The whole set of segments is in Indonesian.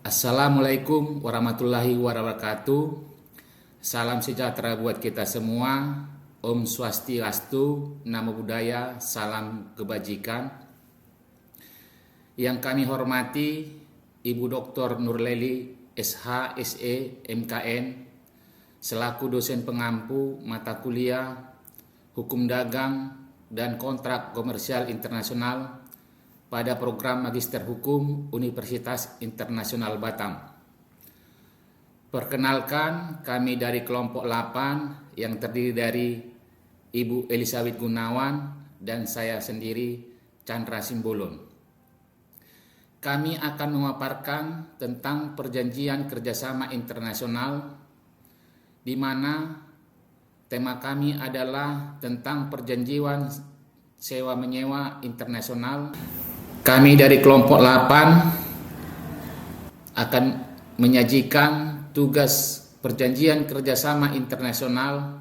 Assalamualaikum warahmatullahi wabarakatuh. Salam sejahtera buat kita semua. Om Swastiastu, Namo Buddhaya, salam kebajikan. Yang kami hormati Ibu Dr. Nurleli SH, SE, MKN, selaku dosen pengampu mata kuliah Hukum Dagang dan Kontrak Komersial Internasional pada program Magister Hukum Universitas Internasional Batam. Perkenalkan, kami dari kelompok 8 yang terdiri dari Ibu Elisabeth Gunawan dan saya sendiri, Chandra Simbolon. Kami akan memaparkan tentang perjanjian kerjasama internasional, di mana tema kami adalah tentang perjanjian sewa-menyewa internasional. Kami dari kelompok 8 akan menyajikan tugas perjanjian kerjasama internasional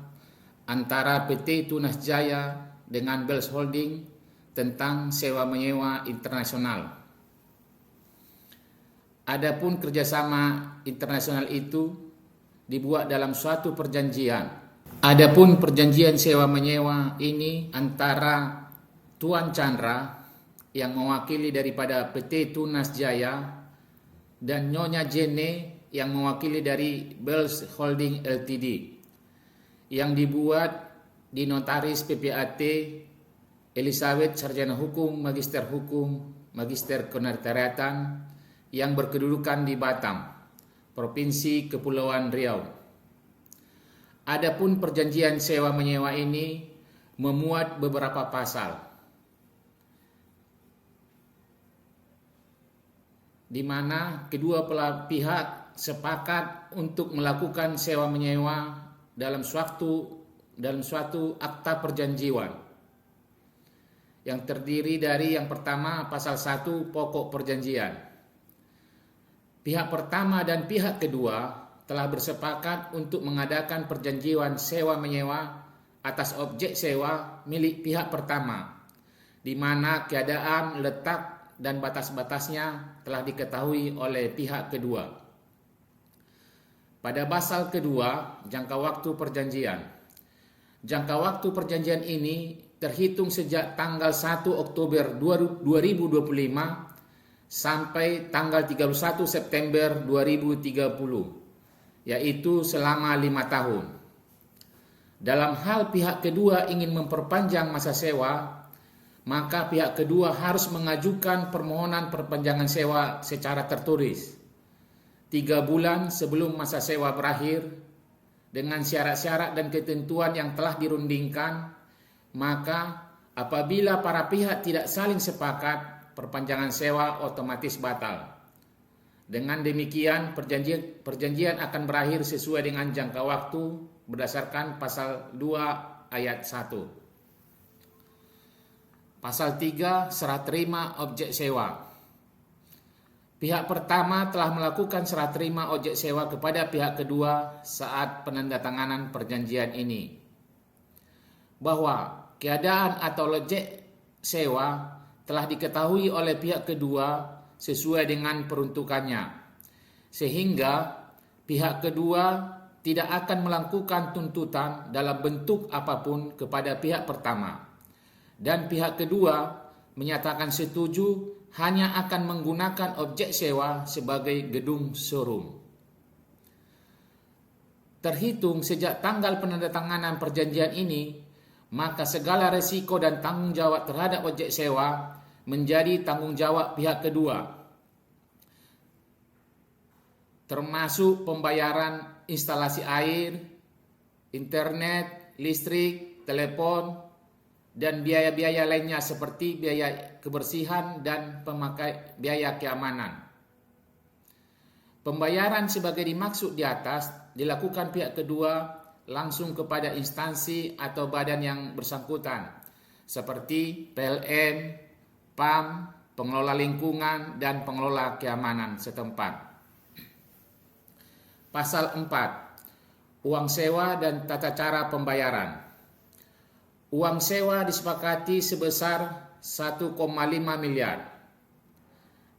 antara PT Tunas Jaya dengan Bells Holding tentang sewa-menyewa internasional. Adapun kerjasama internasional itu dibuat dalam suatu perjanjian. Adapun perjanjian sewa-menyewa ini antara Tuan Chandra yang mewakili daripada PT Tunas Jaya dan Nyonya Jene yang mewakili dari Bells Holding Ltd, yang dibuat di Notaris PPAT Elisabeth Sarjana Hukum, Magister Hukum, Magister Kenotariatan yang berkedudukan di Batam, Provinsi Kepulauan Riau. Adapun perjanjian sewa-menyewa ini memuat beberapa pasal, di mana kedua belah pihak sepakat untuk melakukan sewa-menyewa dalam suatu akta perjanjian yang terdiri dari yang pertama pasal 1 pokok perjanjian. Pihak pertama dan pihak kedua telah bersepakat untuk mengadakan perjanjian sewa-menyewa atas objek sewa milik pihak pertama, di mana keadaan, letak, dan batas-batasnya telah diketahui oleh pihak kedua. Pada pasal kedua, jangka waktu perjanjian. Jangka waktu perjanjian ini terhitung sejak tanggal 1 Oktober 2025 sampai tanggal 31 September 2030, yaitu selama 5 tahun. Dalam hal pihak kedua ingin memperpanjang masa sewa, maka pihak kedua harus mengajukan permohonan perpanjangan sewa secara tertulis 3 bulan sebelum masa sewa berakhir dengan syarat-syarat dan ketentuan yang telah dirundingkan. Maka apabila para pihak tidak saling sepakat, perpanjangan sewa otomatis batal. Dengan demikian perjanjian akan berakhir sesuai dengan jangka waktu berdasarkan pasal 2 ayat 1. Pasal 3, serah terima objek sewa. Pihak pertama telah melakukan serah terima objek sewa kepada pihak kedua saat penandatanganan perjanjian ini, bahwa keadaan atau objek sewa telah diketahui oleh pihak kedua sesuai dengan peruntukannya, sehingga pihak kedua tidak akan melakukan tuntutan dalam bentuk apapun kepada pihak pertama, dan pihak kedua menyatakan setuju hanya akan menggunakan objek sewa sebagai gedung showroom. Terhitung sejak tanggal penandatanganan perjanjian ini, maka segala resiko dan tanggung jawab terhadap objek sewa menjadi tanggung jawab pihak kedua, termasuk pembayaran instalasi air, internet, listrik, telepon, dan biaya-biaya lainnya seperti biaya kebersihan dan biaya keamanan. Pembayaran sebagai dimaksud di atas dilakukan pihak kedua langsung kepada instansi atau badan yang bersangkutan seperti PLN, PAM, pengelola lingkungan, dan pengelola keamanan setempat. Pasal 4, uang sewa dan tata cara pembayaran. Uang sewa disepakati sebesar 1,5 miliar,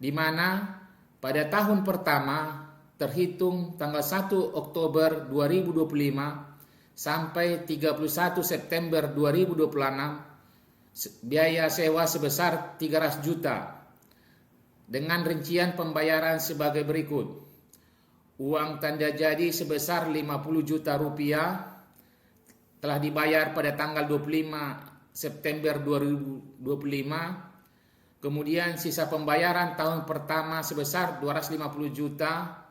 di mana pada tahun pertama terhitung tanggal 1 Oktober 2025 sampai 31 September 2026 biaya sewa sebesar 300 juta dengan rincian pembayaran sebagai berikut. Uang tanda jadi sebesar 50 juta rupiah telah dibayar pada tanggal 25 September 2025. Kemudian sisa pembayaran tahun pertama sebesar 250 juta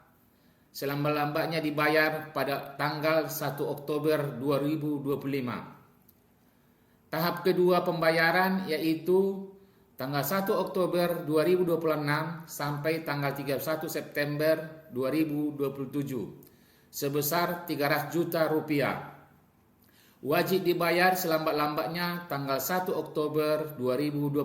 selambat-lambatnya dibayar pada tanggal 1 Oktober 2025. Tahap kedua pembayaran yaitu tanggal 1 Oktober 2026 sampai tanggal 31 September 2027 sebesar 300 juta rupiah. Wajib dibayar selambat-lambatnya tanggal 1 Oktober 2026.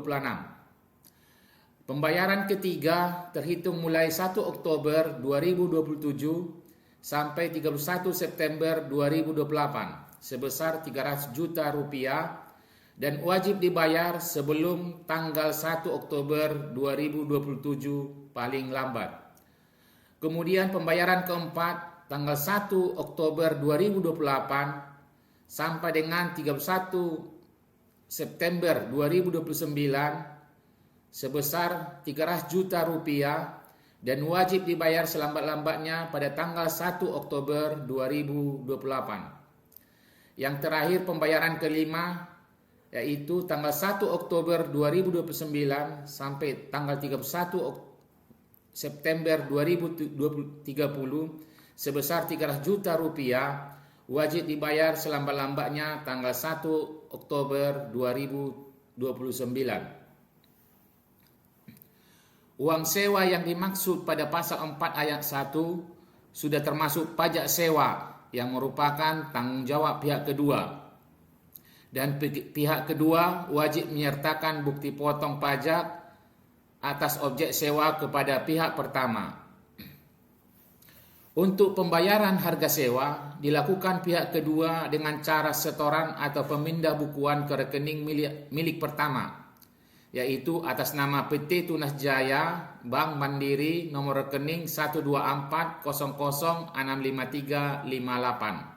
Pembayaran ketiga terhitung mulai 1 Oktober 2027 sampai 31 September 2028 sebesar 300 juta rupiah dan wajib dibayar sebelum tanggal 1 Oktober 2027 paling lambat. Kemudian pembayaran keempat tanggal 1 Oktober 2028 sampai dengan 31 September 2029 sebesar 300 juta rupiah dan wajib dibayar selambat-lambatnya pada tanggal 1 Oktober 2028. Yang terakhir pembayaran kelima yaitu tanggal 1 Oktober 2029 sampai tanggal 31 September 2030 sebesar 300 juta rupiah wajib dibayar selambat-lambatnya tanggal 1 Oktober 2029. Uang sewa yang dimaksud pada pasal 4 ayat 1 sudah termasuk pajak sewa yang merupakan tanggung jawab pihak kedua. Dan pihak kedua wajib menyertakan bukti potong pajak atas objek sewa kepada pihak pertama. Untuk pembayaran harga sewa dilakukan pihak kedua dengan cara setoran atau pemindah bukuan ke rekening milik pertama, yaitu atas nama PT Tunas Jaya Bank Mandiri nomor rekening 124006558.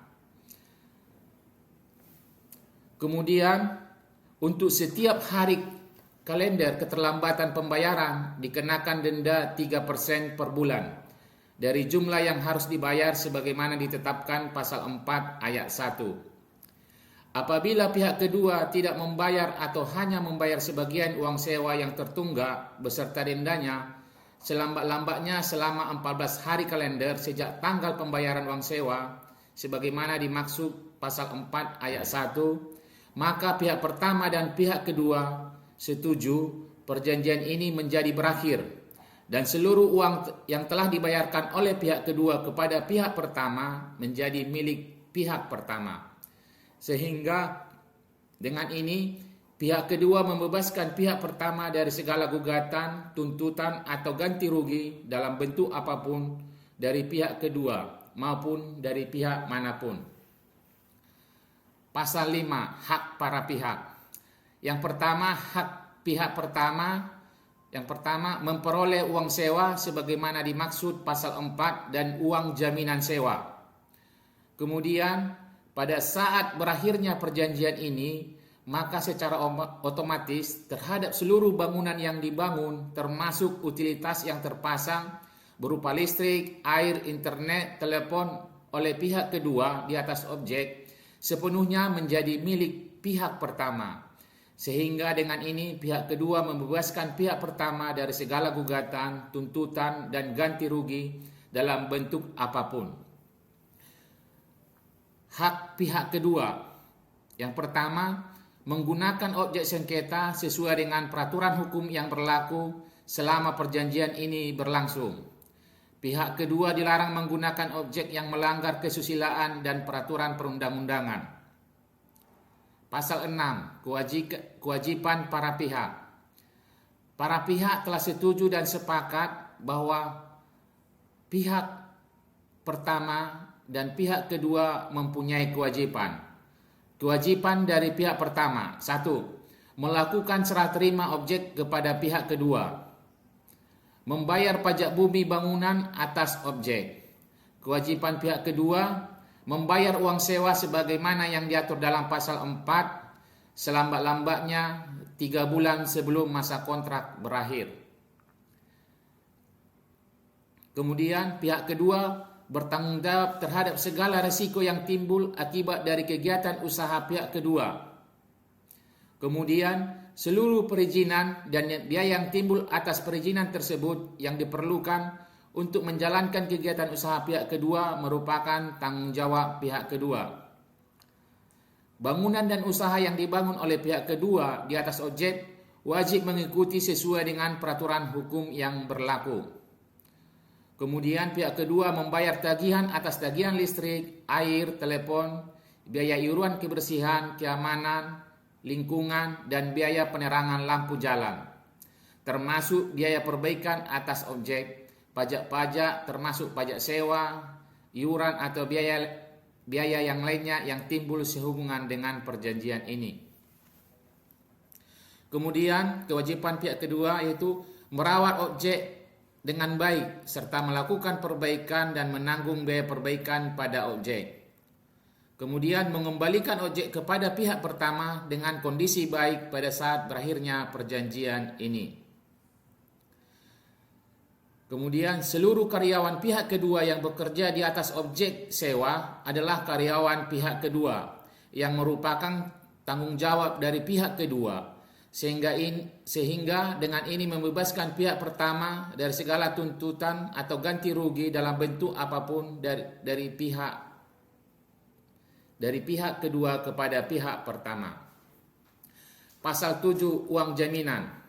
Kemudian untuk setiap hari kalender keterlambatan pembayaran dikenakan denda 3% per bulan dari jumlah yang harus dibayar sebagaimana ditetapkan pasal 4 ayat 1. Apabila pihak kedua tidak membayar atau hanya membayar sebagian uang sewa yang tertunggak beserta dendanya selambat-lambatnya selama 14 hari kalender sejak tanggal pembayaran uang sewa sebagaimana dimaksud pasal 4 ayat 1, maka pihak pertama dan pihak kedua setuju perjanjian ini menjadi berakhir dan seluruh uang yang telah dibayarkan oleh pihak kedua kepada pihak pertama menjadi milik pihak pertama. Sehingga dengan ini pihak kedua membebaskan pihak pertama dari segala gugatan, tuntutan atau ganti rugi dalam bentuk apapun dari pihak kedua maupun dari pihak manapun. Pasal 5, hak para pihak. Yang pertama, hak pihak pertama. Yang pertama, memperoleh uang sewa sebagaimana dimaksud pasal 4 dan uang jaminan sewa. Kemudian, pada saat berakhirnya perjanjian ini, maka secara otomatis terhadap seluruh bangunan yang dibangun, termasuk utilitas yang terpasang berupa listrik, air, internet, telepon oleh pihak kedua di atas objek, sepenuhnya menjadi milik pihak pertama. Sehingga dengan ini pihak kedua membebaskan pihak pertama dari segala gugatan, tuntutan, dan ganti rugi dalam bentuk apapun. Hak pihak kedua. Yang pertama, menggunakan objek sengketa sesuai dengan peraturan hukum yang berlaku selama perjanjian ini berlangsung. Pihak kedua dilarang menggunakan objek yang melanggar kesusilaan dan peraturan perundang-undangan. Pasal 6, kewajiban para pihak. Para pihak telah setuju dan sepakat bahwa pihak pertama dan pihak kedua mempunyai kewajiban. Kewajiban dari pihak pertama, 1. Melakukan serah terima objek kepada pihak kedua. membayar pajak bumi bangunan atas objek. Kewajiban pihak kedua membayar uang sewa sebagaimana yang diatur dalam pasal 4 selambat-lambatnya 3 bulan sebelum masa kontrak berakhir. Kemudian pihak kedua bertanggung jawab terhadap segala risiko yang timbul akibat dari kegiatan usaha pihak kedua. Kemudian seluruh perizinan dan biaya yang timbul atas perizinan tersebut yang diperlukan untuk menjalankan kegiatan usaha pihak kedua merupakan tanggung jawab pihak kedua. Bangunan dan usaha yang dibangun oleh pihak kedua di atas objek wajib mengikuti sesuai dengan peraturan hukum yang berlaku. Kemudian pihak kedua membayar tagihan atas tagihan listrik, air, telepon, biaya iuran kebersihan, keamanan, lingkungan, dan biaya penerangan lampu jalan, termasuk biaya perbaikan atas objek, pajak-pajak termasuk pajak sewa, iuran atau biaya yang lainnya yang timbul sehubungan dengan perjanjian ini. Kemudian kewajiban pihak kedua yaitu merawat objek dengan baik serta melakukan perbaikan dan menanggung biaya perbaikan pada objek. Kemudian mengembalikan objek kepada pihak pertama dengan kondisi baik pada saat berakhirnya perjanjian ini. Kemudian seluruh karyawan pihak kedua yang bekerja di atas objek sewa adalah karyawan pihak kedua yang merupakan tanggung jawab dari pihak kedua, sehingga dengan ini membebaskan pihak pertama dari segala tuntutan atau ganti rugi dalam bentuk apapun dari pihak kedua kepada pihak pertama. Pasal 7 uang jaminan.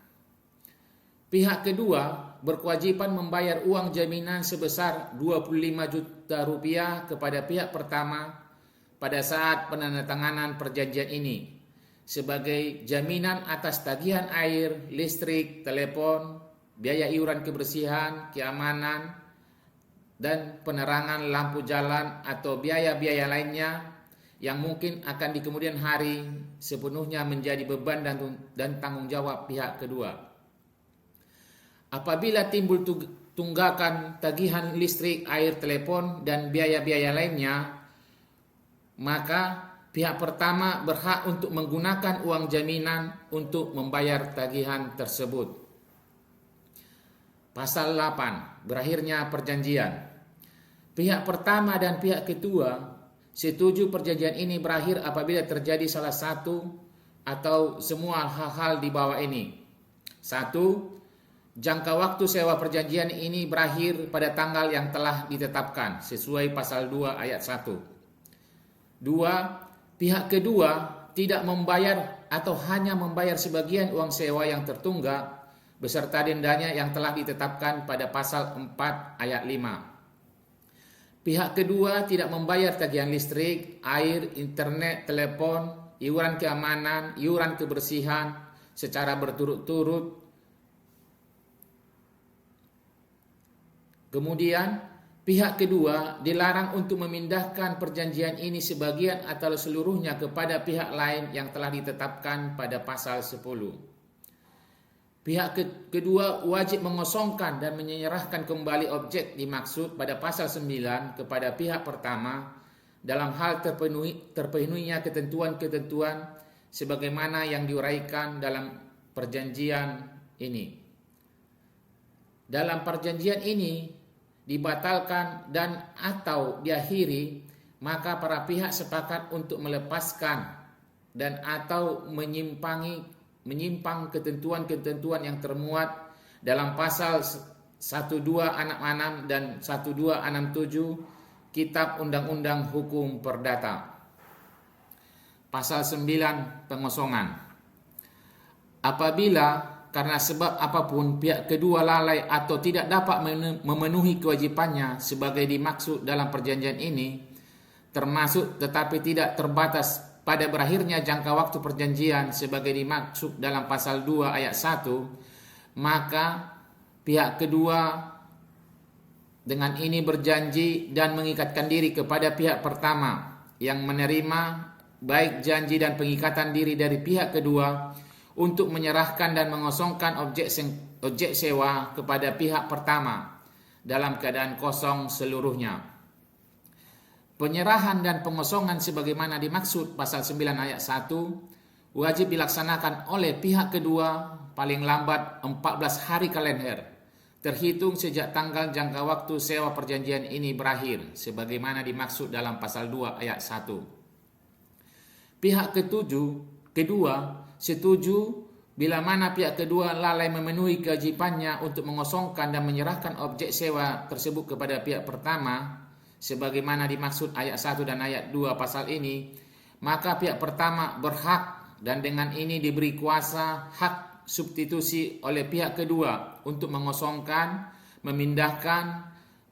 Pihak kedua berkewajiban membayar uang jaminan sebesar 25 juta rupiah kepada pihak pertama pada saat penandatanganan perjanjian ini sebagai jaminan atas tagihan air, listrik, telepon, biaya iuran kebersihan, keamanan, dan penerangan lampu jalan atau biaya-biaya lainnya yang mungkin akan di kemudian hari sepenuhnya menjadi beban dan tanggung jawab pihak kedua. Apabila timbul tunggakan tagihan listrik, air, telepon, dan biaya-biaya lainnya, maka pihak pertama berhak untuk menggunakan uang jaminan untuk membayar tagihan tersebut. Pasal 8, berakhirnya perjanjian. Pihak pertama dan pihak kedua setuju perjanjian ini berakhir apabila terjadi salah satu atau semua hal-hal di bawah ini. 1. Jangka waktu sewa perjanjian ini berakhir pada tanggal yang telah ditetapkan sesuai pasal 2 ayat 1. 2. Pihak kedua tidak membayar atau hanya membayar sebagian uang sewa yang tertunggak beserta dendanya yang telah ditetapkan pada pasal 4 ayat 5. Pihak kedua tidak membayar tagihan listrik, air, internet, telepon, iuran keamanan, iuran kebersihan secara berturut-turut. Kemudian, pihak kedua dilarang untuk memindahkan perjanjian ini sebagian atau seluruhnya kepada pihak lain yang telah ditetapkan pada pasal 10. Pihak kedua wajib mengosongkan dan menyerahkan kembali objek dimaksud pada pasal 9 kepada pihak pertama dalam hal terpenuhinya ketentuan-ketentuan sebagaimana yang diuraikan dalam perjanjian ini. Dalam perjanjian ini dibatalkan dan atau diakhiri, maka para pihak sepakat untuk melepaskan dan atau menyimpang ketentuan-ketentuan yang termuat dalam pasal 1266 dan 1267 Kitab Undang-Undang Hukum Perdata. Pasal 9 pengosongan. Apabila karena sebab apapun pihak kedua lalai atau tidak dapat memenuhi kewajibannya sebagai dimaksud dalam perjanjian ini, termasuk tetapi tidak terbatas pada berakhirnya jangka waktu perjanjian sebagai dimaksud dalam pasal 2 ayat 1, maka pihak kedua dengan ini berjanji dan mengikatkan diri kepada pihak pertama yang menerima baik janji dan pengikatan diri dari pihak kedua untuk menyerahkan dan mengosongkan objek sewa kepada pihak pertama dalam keadaan kosong seluruhnya. Penyerahan dan pengosongan sebagaimana dimaksud pasal 9 ayat 1 wajib dilaksanakan oleh pihak kedua paling lambat 14 hari kalender terhitung sejak tanggal jangka waktu sewa perjanjian ini berakhir sebagaimana dimaksud dalam pasal 2 ayat 1. Pihak kedua setuju bila mana pihak kedua lalai memenuhi kewajibannya untuk mengosongkan dan menyerahkan objek sewa tersebut kepada pihak pertama sebagaimana dimaksud ayat 1 dan ayat 2 pasal ini, maka pihak pertama berhak dan dengan ini diberi kuasa hak substitusi oleh pihak kedua untuk mengosongkan, memindahkan,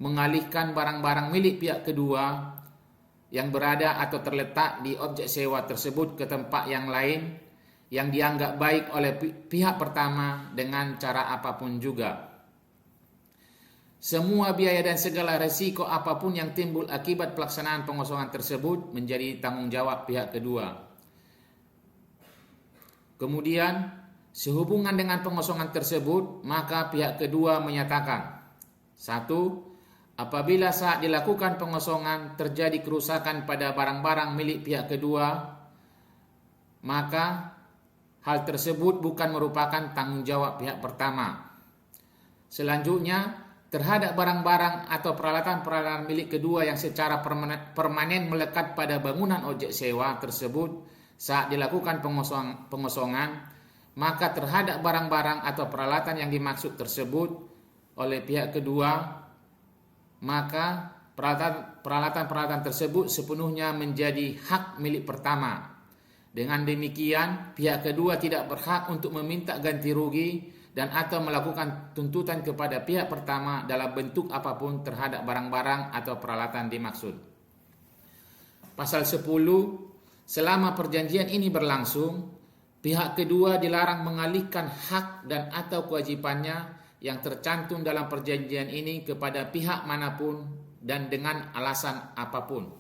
mengalihkan barang-barang milik pihak kedua yang berada atau terletak di objek sewa tersebut ke tempat yang lain yang dianggap baik oleh pihak pertama dengan cara apapun juga. Semua biaya dan segala resiko apapun yang timbul akibat pelaksanaan pengosongan tersebut menjadi tanggung jawab pihak kedua. Kemudian, sehubungan dengan pengosongan tersebut, maka pihak kedua menyatakan 1. Apabila saat dilakukan pengosongan terjadi kerusakan pada barang-barang milik pihak kedua, maka hal tersebut bukan merupakan tanggung jawab pihak pertama. Selanjutnya, terhadap barang-barang atau peralatan-peralatan milik kedua yang secara permanen melekat pada bangunan objek sewa tersebut saat dilakukan pengosongan, maka terhadap barang-barang atau peralatan yang dimaksud tersebut oleh pihak kedua, maka peralatan-peralatan tersebut sepenuhnya menjadi hak milik pertama. Dengan demikian, pihak kedua tidak berhak untuk meminta ganti rugi dan atau melakukan tuntutan kepada pihak pertama dalam bentuk apapun terhadap barang-barang atau peralatan dimaksud. Pasal 10, selama perjanjian ini berlangsung, pihak kedua dilarang mengalihkan hak dan atau kewajibannya yang tercantum dalam perjanjian ini kepada pihak manapun dan dengan alasan apapun.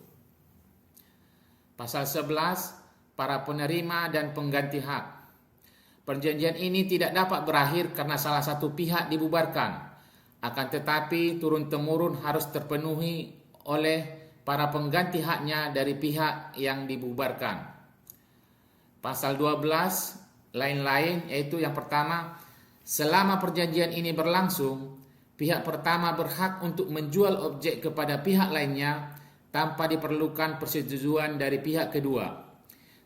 Pasal 11, para penerima dan pengganti hak. Perjanjian ini tidak dapat berakhir karena salah satu pihak dibubarkan, akan tetapi turun-temurun harus terpenuhi oleh para pengganti haknya dari pihak yang dibubarkan. Pasal 12 lain-lain, yaitu yang pertama, selama perjanjian ini berlangsung, pihak pertama berhak untuk menjual objek kepada pihak lainnya tanpa diperlukan persetujuan dari pihak kedua,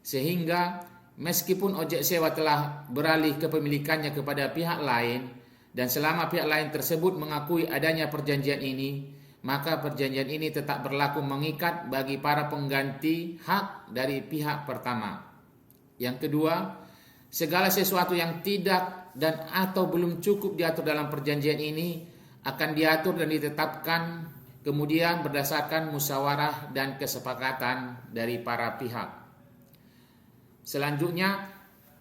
sehingga meskipun objek sewa telah beralih kepemilikannya kepada pihak lain dan selama pihak lain tersebut mengakui adanya perjanjian ini, maka perjanjian ini tetap berlaku mengikat bagi para pengganti hak dari pihak pertama. Yang kedua, segala sesuatu yang tidak dan atau belum cukup diatur dalam perjanjian ini akan diatur dan ditetapkan kemudian berdasarkan musyawarah dan kesepakatan dari para pihak. Selanjutnya,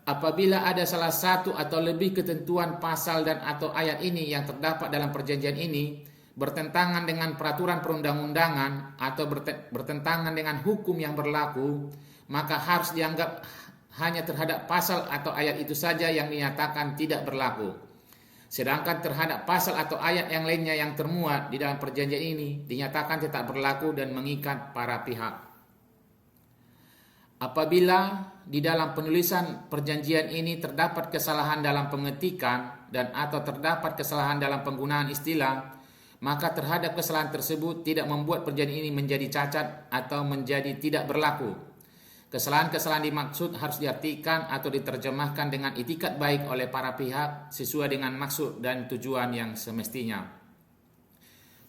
apabila ada salah satu atau lebih ketentuan pasal dan atau ayat ini yang terdapat dalam perjanjian ini bertentangan dengan peraturan perundang-undangan atau bertentangan dengan hukum yang berlaku, maka harus dianggap hanya terhadap pasal atau ayat itu saja yang dinyatakan tidak berlaku. Sedangkan terhadap pasal atau ayat yang lainnya yang termuat di dalam perjanjian ini dinyatakan tetap berlaku dan mengikat para pihak. Apabila di dalam penulisan perjanjian ini terdapat kesalahan dalam pengetikan dan atau terdapat kesalahan dalam penggunaan istilah, maka terhadap kesalahan tersebut tidak membuat perjanjian ini menjadi cacat atau menjadi tidak berlaku. Kesalahan-kesalahan dimaksud harus diartikan atau diterjemahkan dengan itikat baik oleh para pihak sesuai dengan maksud dan tujuan yang semestinya.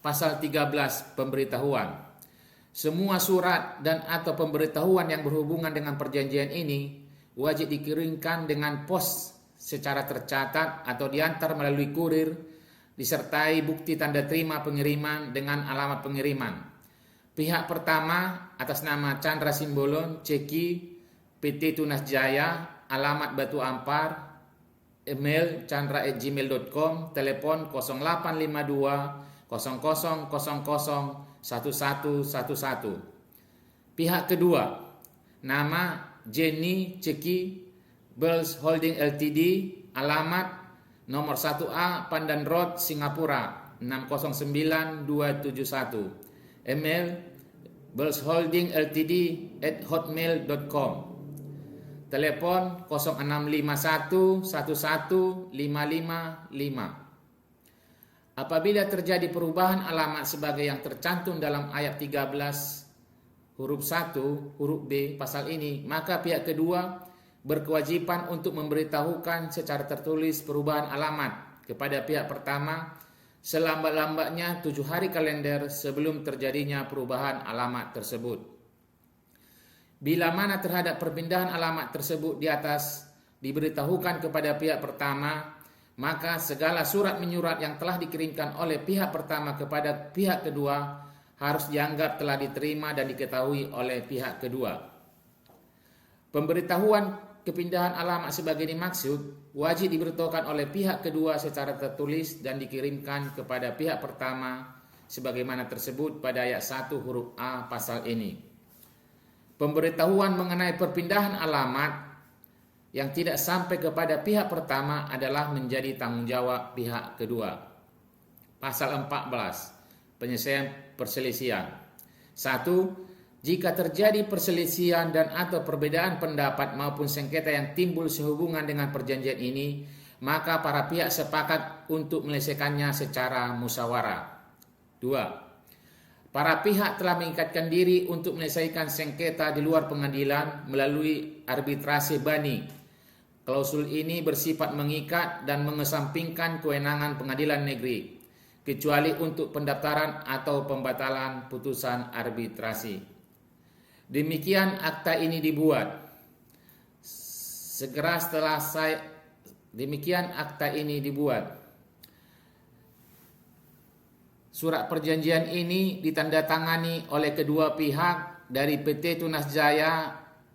Pasal 13, pemberitahuan. Semua surat dan atau pemberitahuan yang berhubungan dengan perjanjian ini wajib dikirimkan dengan pos secara tercatat atau diantar melalui kurir disertai bukti tanda terima pengiriman dengan alamat pengiriman. Pihak pertama atas nama Chandra Simbolon, Ceki, PT Tunas Jaya, alamat Batu Ampar, email chandra@gmail.com, telepon 0852 0000 1111. Pihak kedua, nama Jenny Ceki Bells Holding Ltd, alamat Nomor 1A Pandan Road, Singapura 609271. Email belsholdingltd@hotmail.com. Telepon 0651 11 555. Apabila terjadi perubahan alamat sebagai yang tercantum dalam ayat 13 huruf 1 huruf B pasal ini, maka pihak kedua berkewajiban untuk memberitahukan secara tertulis perubahan alamat kepada pihak pertama selambat-lambatnya 7 hari kalender sebelum terjadinya perubahan alamat tersebut. Bila mana terhadap perpindahan alamat tersebut di atas diberitahukan kepada pihak pertama, maka segala surat menyurat yang telah dikirimkan oleh pihak pertama kepada pihak kedua harus dianggap telah diterima dan diketahui oleh pihak kedua. Pemberitahuan kepindahan alamat sebagai dimaksud wajib diberitahukan oleh pihak kedua secara tertulis dan dikirimkan kepada pihak pertama sebagaimana tersebut pada ayat 1 huruf A pasal ini. Pemberitahuan mengenai perpindahan alamat yang tidak sampai kepada pihak pertama adalah menjadi tanggung jawab pihak kedua. Pasal 14, penyelesaian perselisihan. 1. Jika terjadi perselisihan dan atau perbedaan pendapat maupun sengketa yang timbul sehubungan dengan perjanjian ini, maka para pihak sepakat untuk menyelesaikannya secara musyawarah. 2. Para pihak telah mengikatkan diri untuk menyelesaikan sengketa di luar pengadilan melalui arbitrasi bani. Klausul ini bersifat mengikat dan mengesampingkan kewenangan pengadilan negeri, kecuali untuk pendaftaran atau pembatalan putusan arbitrasi. Demikian akta ini dibuat. Demikian akta ini dibuat. Surat perjanjian ini ditandatangani oleh kedua pihak dari PT Tunas Jaya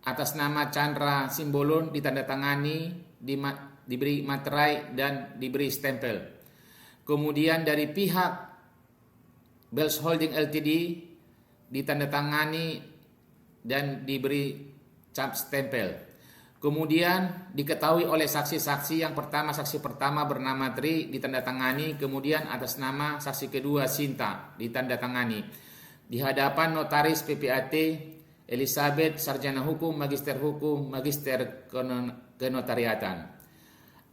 atas nama Chandra Simbolon, ditandatangani, diberi materai dan diberi stempel. Kemudian dari pihak Bells Holding Ltd ditandatangani dan diberi cap stempel. Kemudian diketahui oleh saksi-saksi. Yang pertama, saksi pertama bernama Tri, ditandatangani. Kemudian atas nama saksi kedua Sinta, ditandatangani di hadapan notaris PPAT Elizabeth, sarjana hukum, magister kenotariatan.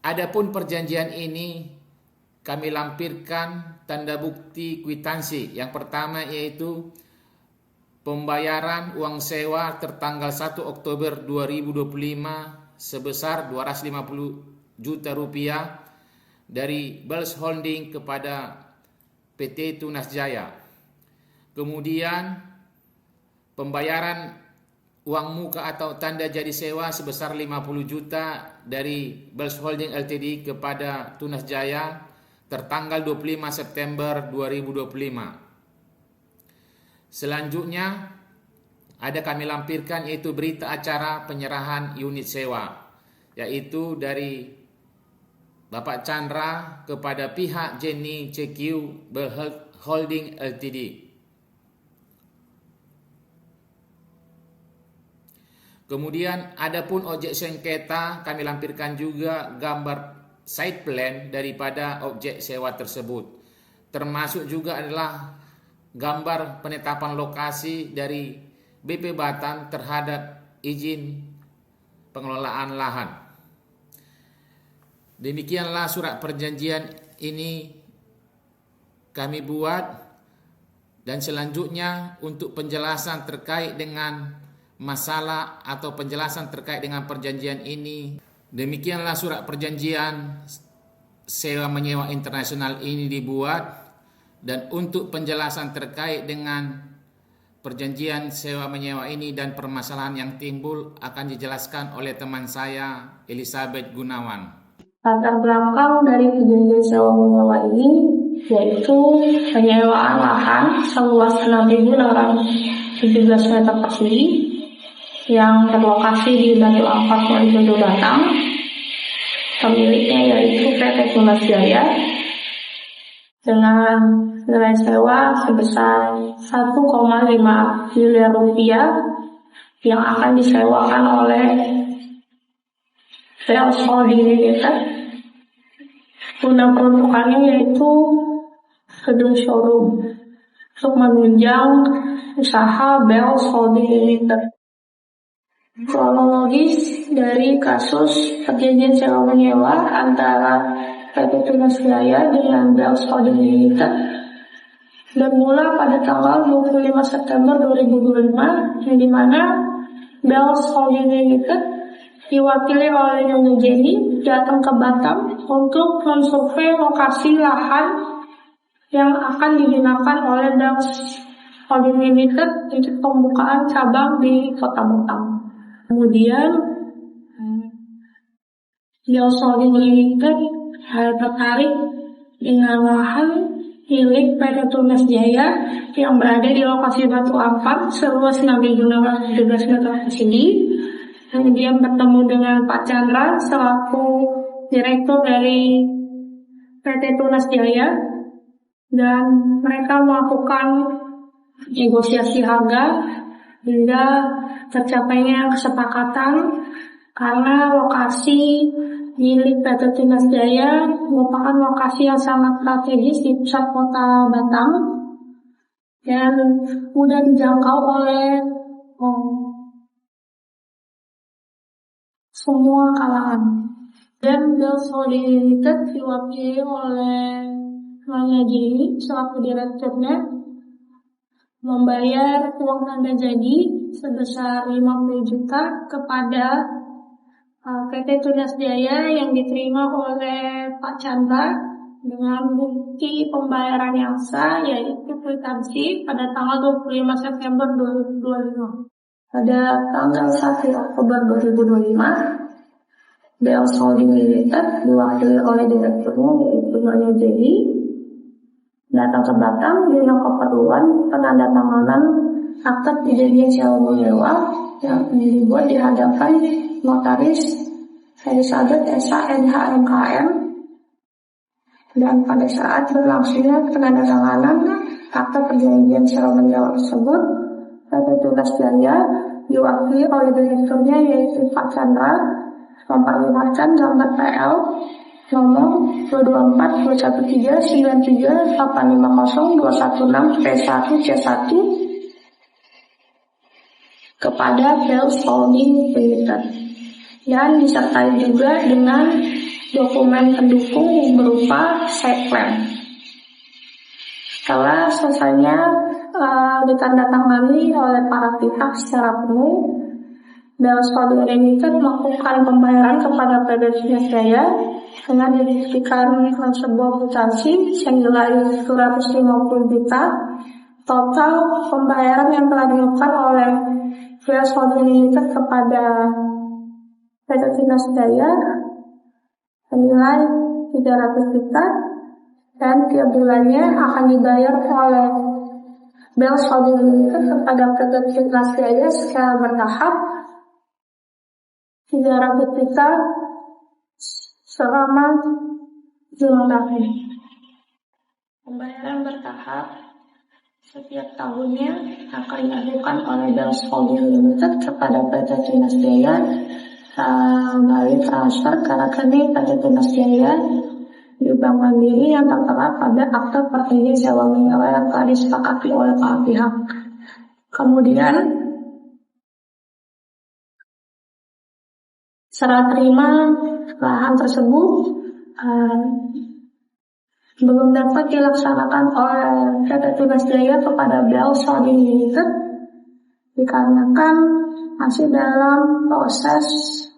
Adapun perjanjian ini kami lampirkan tanda bukti kwitansi. Yang pertama yaitu pembayaran uang sewa tertanggal 1 Oktober 2025 sebesar 250 juta rupiah dari Bells Holding kepada PT Tunas Jaya. Kemudian pembayaran uang muka atau tanda jadi sewa sebesar 50 juta dari Bells Holding Ltd kepada Tunas Jaya tertanggal 25 September 2025. Selanjutnya ada kami lampirkan yaitu berita acara penyerahan unit sewa, yaitu dari Bapak Chandra kepada pihak Jenny CQ Bells Holding Ltd. Kemudian adapun objek sengketa kami lampirkan juga gambar site plan daripada objek sewa tersebut. Termasuk juga adalah gambar penetapan lokasi dari BP Batam terhadap izin pengelolaan lahan. Demikianlah surat perjanjian ini kami buat, dan selanjutnya untuk penjelasan terkait dengan masalah atau penjelasan terkait dengan perjanjian ini. Demikianlah surat perjanjian sewa menyewa internasional ini dibuat, dan untuk penjelasan terkait dengan perjanjian sewa menyewa ini dan permasalahan yang timbul akan dijelaskan oleh teman saya Elizabeth Gunawan. Latar belakang dari perjanjian sewa menyewa ini yaitu penyewaan lahan seluas 6.617 meter persegi yang berlokasi di Batu Angkat Walijodo Batang. Pemiliknya yaitu PT Tunas Jaya dengan nilai sewa sebesar 1,5 miliar rupiah yang akan disewakan oleh Bells Holding Limited Guna peruntukannya yaitu gedung showroom untuk menunjang usaha Bells Holding Limited. Kronologis dari kasus perjanjian sewa menyewa antara PT Tunas Jaya dengan Bells Holding Limited bermula pada tanggal 25 September 2005, yang dimana Bells Holding Limited diwakili oleh Nyonya Jenny datang ke Batam untuk mensurvei lokasi lahan yang akan digunakan oleh Bells Holding Limited untuk pembukaan cabang di Kota Batam. Kemudian Bells Holding Limited tertarik dengan lahan milik PT Tunas Jaya yang berada di lokasi Batu Ampar seluas 6.617 meter persegi. Kemudian bertemu dengan Pak Chandra selaku direktur dari PT Tunas Jaya dan mereka melakukan negosiasi harga hingga tercapainya kesepakatan karena lokasi milik PT Tunas Jaya merupakan lokasi yang sangat strategis di pusat kota Batam dan mudah dijangkau oleh semua kalangan. Dan Bells Holding Limited diwakili oleh Nyonya Jenny selaku direkturnya membayar uang tanda jadi sebesar 50 juta kepada PT Tunas Jaya yang diterima oleh Pak Chandra dengan bukti pembayaran yang sah yaitu kwitansi pada tanggal 25 September 2025. Pada tanggal 1 Oktober 2025, Bells Holding Limited diwakili oleh direkturnya yaitu Nyonya Jenny datang ke Batam dengan keperluan penandatanganan akta perjanjian sewa menyewa yang dibuat di hadapan notaris Elizabeth Esa NHMKM. Dan pada saat berlangsungnya penandatanganan akta perjanjian sewa menyewa tersebut, PT Tunas Jaya diwakili oleh direkturnya yaitu Pak Chandra memperlihatkan gambar PL nomor 22421393850216216P1C1 kepada Bells Holding Limited dan disertai juga dengan dokumen pendukung berupa site plan. Setelah selesainya ditandatangani oleh para pihak secara penuh, Bells Holding Limited melakukan pembayaran kepada PT Tunas Jaya dengan dibuktikan sebuah kwitansi senilai 150 juta. Total pembayaran yang telah dilakukan oleh Bells Holding Limited kepada PT Tunas Jaya senilai 300 juta dan tiap bulannya akan dibayar oleh Bells Holding Limited kepada PT Tunas Jaya secara bertahap 300 juta selama 5 tahun. Pembayaran bertahap setiap tahunnya akan dilakukan oleh Bells Holding Limited kepada PT Tunas Jaya melalui transfer ke rekening PT Tunas Jaya di Bank Mandiri yang tertera pada akta perjanjian sewa menyewa yang telah disepakati oleh para pihak. Kemudian serah terima lahan tersebut belum dapat dilaksanakan oleh PT Tunas Jaya kepada Bells Holding Limited dikarenakan masih dalam proses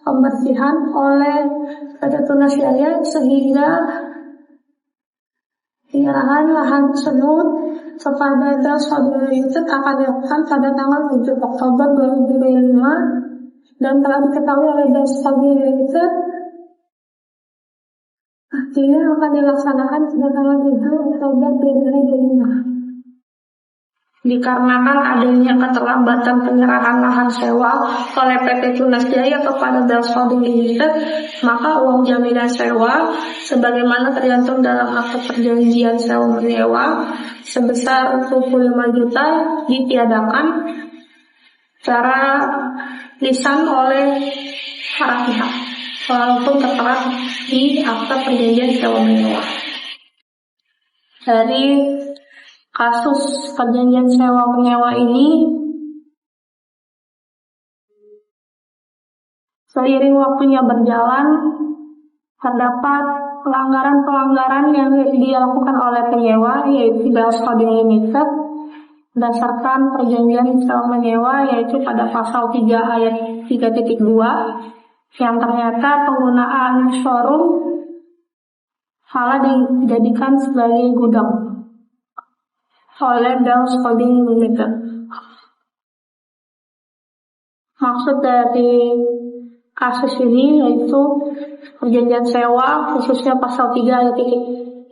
pembersihan oleh PT Tunas Jaya sehingga penyerahan lahan tersebut kepada Bells Holding Limited akan dilakukan pada tanggal 7 Oktober 2025 dan telah diketahui oleh Bells Holding Limited akhirnya akan dilaksanakan pada tanggal 7 Oktober 2025. Dikarenakan adanya keterlambatan penyerahan lahan sewa oleh PT Tunas Jaya kepada Bells Holding Limited, maka uang jaminan sewa sebagaimana tergantung dalam akta perjanjian sewa menyewa sebesar 25 juta ditiadakan secara lisan oleh para pihak. walaupun tertera di akta perjanjian sewa menyewa. Dari kasus perjanjian sewa menyewa ini, seiring waktunya berjalan, terdapat pelanggaran-pelanggaran yang dilakukan oleh penyewa, yaitu Bells Holding Limited, berdasarkan perjanjian sewa menyewa, yaitu pada pasal 3 ayat 3.2, yang ternyata penggunaan showroom salah dijadikan sebagai gudang oleh Bells Holding Limited. Maksud dari kasus ini yaitu perjanjian sewa, khususnya pasal 3 ayat 3.2,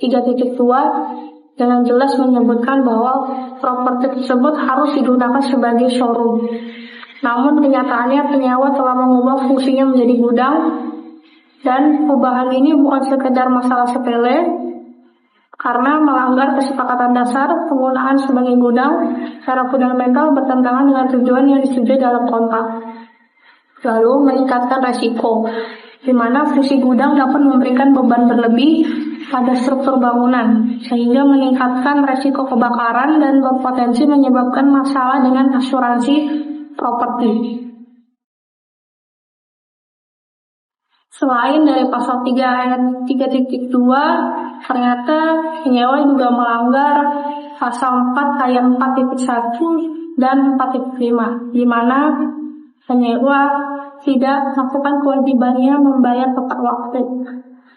dengan jelas menyebutkan bahwa properti tersebut harus digunakan sebagai showroom. Namun kenyataannya penyewa telah mengubah fungsinya menjadi gudang, dan perubahan ini bukan sekedar masalah sepele, karena melanggar kesepakatan dasar penggunaan sebagai gudang secara fundamental bertentangan dengan tujuan yang disetujui dalam kontrak. Lalu meningkatkan resiko, di mana fungsi gudang dapat memberikan beban berlebih pada struktur bangunan, sehingga meningkatkan resiko kebakaran dan berpotensi menyebabkan masalah dengan asuransi properti. Selain dari pasal 3 ayat 3.2, ternyata penyewa juga melanggar pasal 4 ayat 4.1 dan 4.5, di mana penyewa tidak melakukan kewajibannya membayar tepat waktu.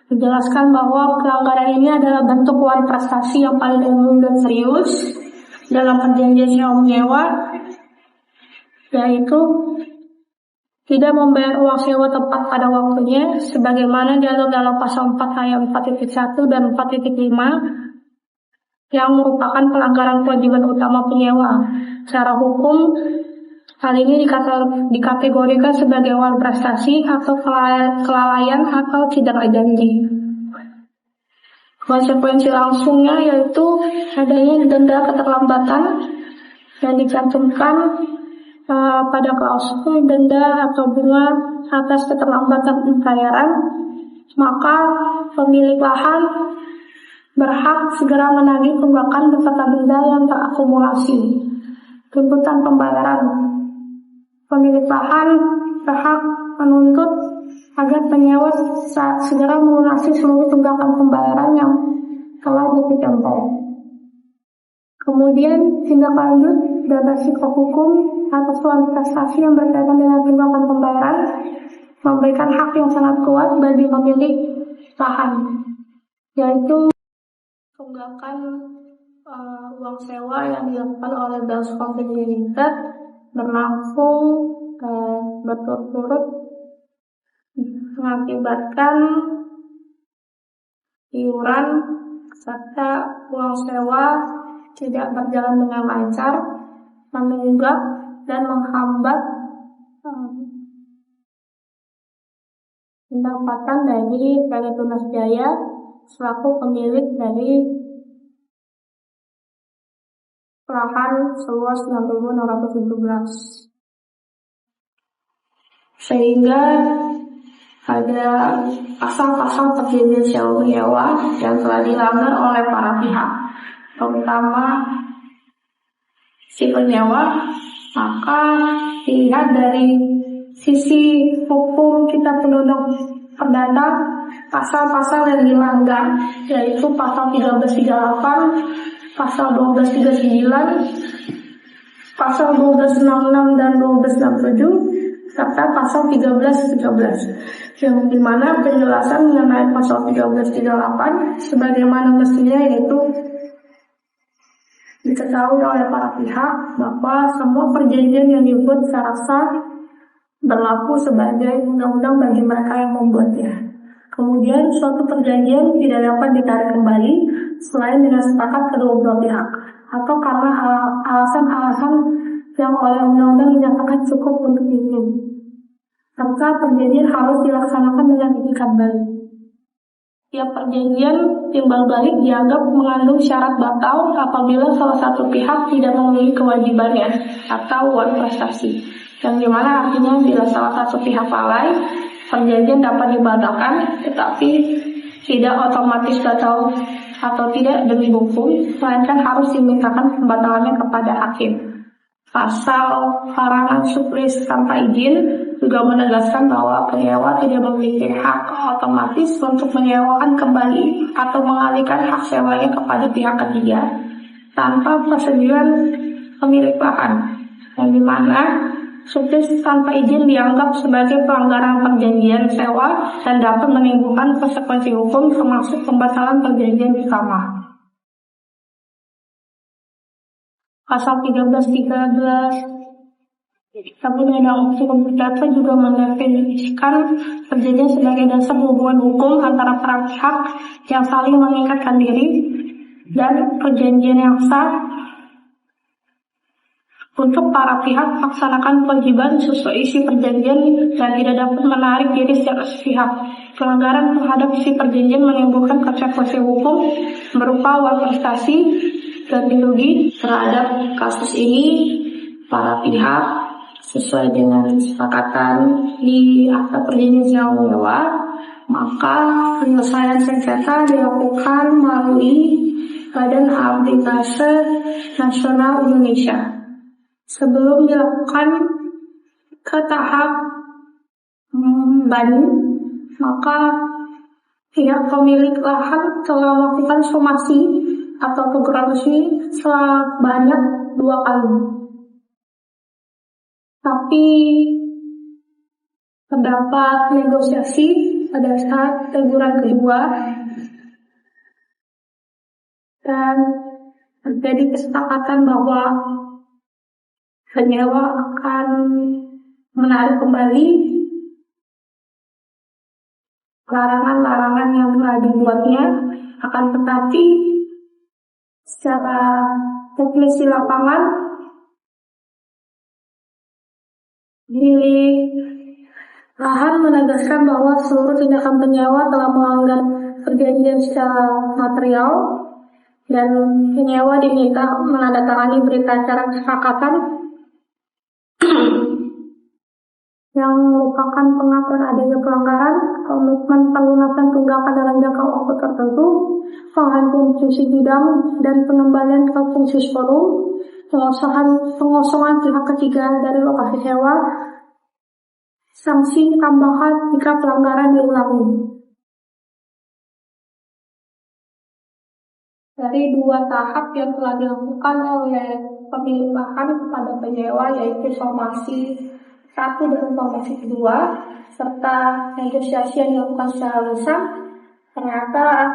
Dijelaskan bahwa pelanggaran ini adalah bentuk uang prestasi yang paling umum dan serius dalam perjanjian sewa menyewa, yaitu tidak membayar uang sewa tepat pada waktunya, sebagaimana diatur dalam pasal 4 ayat 4.1 dan 4.5, yang merupakan pelanggaran kewajiban utama penyewa. Secara hukum, hal ini dikategorikan sebagai uang prestasi atau kelalaian atau tidak janji. Konsekuensi langsungnya yaitu adanya denda keterlambatan yang dicantumkan pada klausul denda atau bunga atas keterlambatan pembayaran, maka pemilik lahan berhak segera menagih tunggakan beserta denda yang terakumulasi. Tuntutan pembayaran: pemilik lahan berhak menuntut agar penyewa segera melunasi seluruh tunggakan pembayaran yang telah ditempuh. Kemudian tindak lanjut dan resiko hukum atas suatu prestasi yang berkaitan dengan tunggakan pembayaran memberikan hak yang sangat kuat bagi pemilik lahan, yaitu tunggakan uang sewa yang dilakukan oleh Bells Holding Limited berlangsung berturut-turut mengakibatkan iuran serta uang sewa tidak berjalan dengan lancar, menunggak dan menghambat pendapatan dari PT Tunas Jaya selaku pemilik dari lahan seluas 6.617. Sehingga ada pasal-pasal perjanjian sewa menyewa yang telah dilanggar oleh para pihak, terutama si penyewa. Maka dilihat dari sisi hukum kitab penduduk perdata, pasal-pasal yang dilanggar yaitu pasal 1338, pasal 1239, pasal 1266 dan 1267, serta pasal 1313, yang dimana penjelasan mengenai pasal 1338 sebagaimana mestinya yaitu diketahui oleh para pihak bahwa semua perjanjian yang dibuat secara sah berlaku sebagai undang-undang bagi mereka yang membuatnya. Kemudian suatu perjanjian tidak dapat ditarik kembali selain dengan sepakat kedua belah pihak atau karena alasan-alasan yang oleh undang-undang dinyatakan cukup untuk itu. Serta perjanjian harus dilaksanakan dengan ikat balik. Tiap perjanjian timbal balik dianggap mengandung syarat batal apabila salah satu pihak tidak memenuhi kewajibannya atau uang prestasi. Yang dimana artinya bila salah satu pihak lalai perjanjian dapat dibatalkan, tetapi tidak otomatis batal atau tidak demi hukum, melainkan harus dimintakan pembatalannya kepada hakim. Pasal larangan sublease tanpa izin juga menegaskan bahwa penyewa tidak memiliki hak otomatis untuk menyewakan kembali atau mengalihkan hak sewanya kepada pihak ketiga tanpa persetujuan pemilik lahan, yang dimana sublease tanpa izin dianggap sebagai pelanggaran perjanjian sewa dan dapat menimbulkan konsekuensi hukum termasuk pembatalan perjanjian bersama. Pasal 1313 Undang-Undang Hukum Perdata juga mendefinisikan perjanjian sebagai dasar hubungan hukum antara para pihak yang saling mengikatkan diri dan perjanjian yang sah untuk para pihak melaksanakan kewajiban sesuai isi perjanjian dan tidak dapat menarik diri secara sepihak. Pelanggaran terhadap isi perjanjian menimbulkan konsekuensi hukum berupa uang prestasi ganti rugi terhadap kasus ini. Para pihak sesuai dengan kesepakatan di akta perjanjian sewa menyewa, maka penyelesaian sengketa dilakukan melalui Badan Arbitrase Nasional Indonesia. Sebelum dilakukan ke tahap banding, maka pihak pemilik lahan telah melakukan somasi atau teguran resmi sebanyak 2 kali. Tapi terdapat negosiasi pada saat teguran kedua dan terjadi kesepakatan bahwa penyewa akan menarik kembali larangan-larangan yang telah dibuatnya, akan tetapi secara teknis di lapangan pemilik lahan menegaskan bahwa seluruh tindakan penyewa telah melanggar perjanjian secara material dan penyewa diminta menandatangani berita acara kesepakatan yang merupakan pengakuan adanya pelanggaran, komitmen pelunasan tunggakan dalam jangka waktu tertentu, penggantian fungsi bidang dan pengembalian ke fungsi showroom, pengosongan pihak ketiga dari lokasi sewa, sanksi tambahan jika pelanggaran diulangi. Dari 2 tahap yang telah dilakukan oleh pemilik lahan kepada penyewa, yaitu somasi 1 dan somasi 2, serta negosiasi yang dilakukan secara lisan, ternyata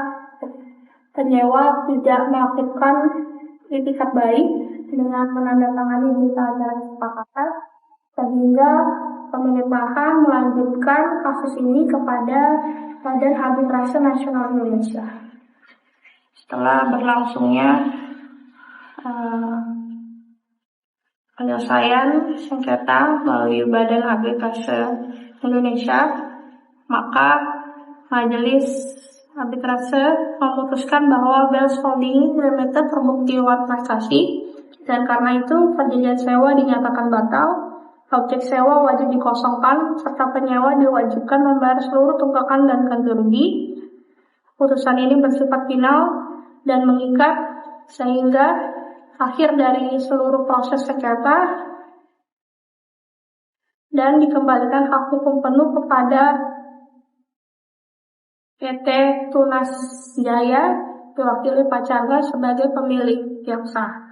penyewa tidak melakukan itikat baik dengan menandatangani berita acara kesepakatan, sehingga pemilik lahan melanjutkan kasus ini kepada Badan Arbitrase Nasional Indonesia. Setelah berlangsungnya penyelesaian sengketa melalui Badan Arbitrase Indonesia, maka Majelis Arbitrase memutuskan bahwa Bells Holding Limited terbukti uang prestasi, dan karena itu perjanjian sewa dinyatakan batal, objek sewa wajib dikosongkan, serta penyewa diwajibkan membayar seluruh tunggakan dan ganti rugi. Putusan ini bersifat final dan mengikat, sehingga akhir dari seluruh proses sengketa dan dikembalikan hak hukum penuh kepada PT Tunas Jaya diwakili Pak Chandra sebagai pemilik yang sah.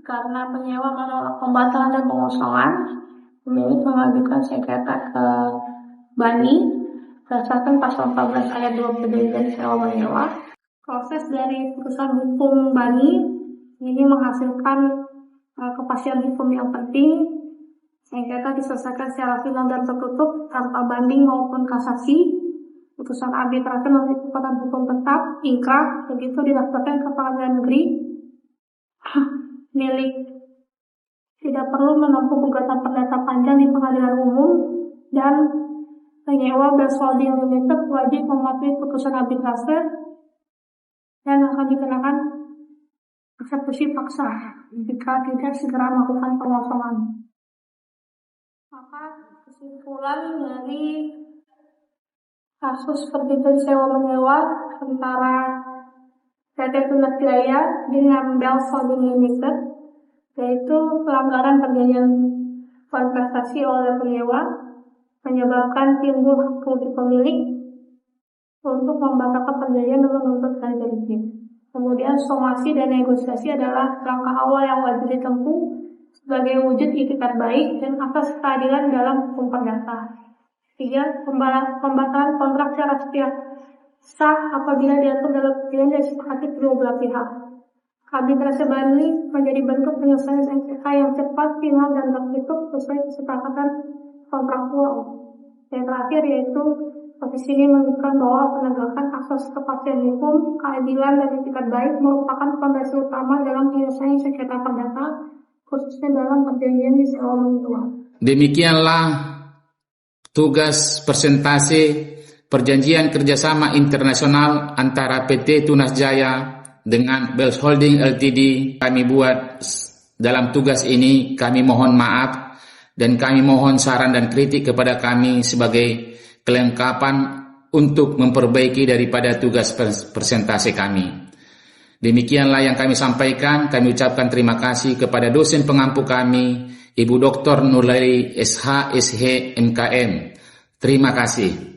Karena penyewa menolak pembatalan dan pengosongan, pemilik mengajukan sengketa ke BANI berdasarkan pasal 14 ayat 2 Perjanjian Sewa Menyewa. Proses dari putusan hukum BANI ini menghasilkan kepastian hukum yang penting. Sengketa diselesaikan secara final dan tertutup tanpa banding maupun kasasi. Putusan arbitrase memiliki kekuatan hukum tetap, ingkrah, begitu didaftarkan ke pengadilan negeri. Milik tidak perlu menempuh gugatan perdata panjang di pengadilan umum, dan penyewa Bells Holding Limited wajib mematuhi putusan arbitrase dan akan dikenakan eksekusi paksa jika tidak segera melakukan pengosongan. Maka kesimpulan dari kasus perjudian sewa menyewa antara PT Tunas Jaya dengan Bells Holding Limited, yaitu pelanggaran perjanjian investasi oleh penyewa menyebabkan timbul hak rugi pemilik untuk membatalkan perjanjian dan menuntut ganti rugi. Kemudian somasi dan negosiasi adalah langkah awal yang wajib ditempuh sebagai wujud itikat baik dan asas keadilan dalam hukum perdata. 3. Pembatalan kontrak secara sepihak sah apabila diatur dalam perjanjian yang disepakati kedua belah pihak. Arbitrase banding menjadi bentuk penyelesaian sengketa yang cepat, final, dan tertutup sesuai kesepakatan kontraktual. Yang terakhir yaitu posisi ini menunjukkan bahwa penegakan asas kepastian hukum, keadilan, dan etikat baik merupakan fondasi utama dalam penyelesaian sengketa perdata, khususnya dalam perjanjian sewa menyewa. Demikianlah tugas presentasi perjanjian kerjasama internasional antara PT Tunas Jaya dengan Bells Holding Ltd. Kami buat dalam tugas ini. Kami mohon maaf dan kami mohon saran dan kritik kepada kami sebagai kelengkapan untuk memperbaiki daripada tugas presentasi kami. Demikianlah yang kami sampaikan. Kami ucapkan terima kasih kepada dosen pengampu kami, Ibu Dr. Nurlaili SH, SH, MKM. Terima kasih.